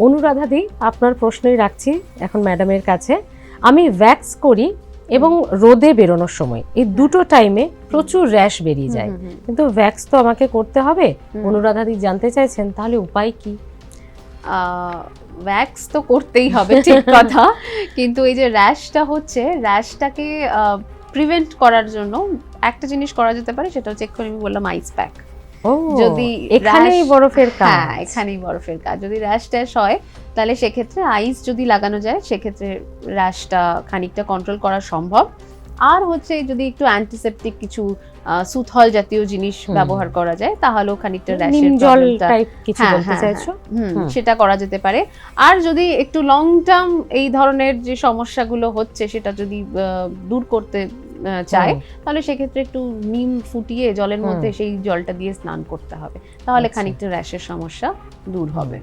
অনুরাধাদি, আপনার প্রশ্নই রাখছি এখন ম্যাডামের কাছে। আমি ভ্যাক্স করি এবং রোদে বেরোনোর সময় এই দুটো টাইমে প্রচুর র্যাশ বেরিয়ে যায়, কিন্তু ভ্যাক্স তো আমাকে করতে হবে। অনুরাধাদি জানতে চাইছেন তাহলে উপায় কি? ভ্যাক্স তো করতেই হবে, ঠিক কথা, কিন্তু এই যে র্যাশটা হচ্ছে, র্যাশটাকে প্রিভেন্ট করার জন্য একটা জিনিস করা যেতে পারে, সেটা হচ্ছে এক্ষুনি আমি বললাম আইস প্যাক। যদি এখানেই বরফের কাজ। হ্যাঁ, এখানেই বরফের কাজ। যদি র্যাশ ট্যাশ হয় তাহলে সেক্ষেত্রে আইস যদি লাগানো যায় সেক্ষেত্রে র্যাশটা খানিকটা কন্ট্রোল করা সম্ভব। আর হচ্ছে যদি একটু অ্যান্টিসেপটিক কিছু সুথল জাতীয় জিনিস ব্যবহার করা যায় তাহলেও খানিকটা র্যাশের জল টাইপ কিছু বলতে চাইছো? সেটা করা যেতে পারে। আর যদি একটু লং টার্ম এই ধরনের যে সমস্যাগুলো হচ্ছে সেটা যদি দূর করতে চায় তাহলে সেক্ষেত্রে একটু নিম ফুটিয়ে জলের মধ্যে সেই জলটা দিয়ে স্নান করতে হবে, তাহলে খানিকটা র্যাশের সমস্যা দূর হবে।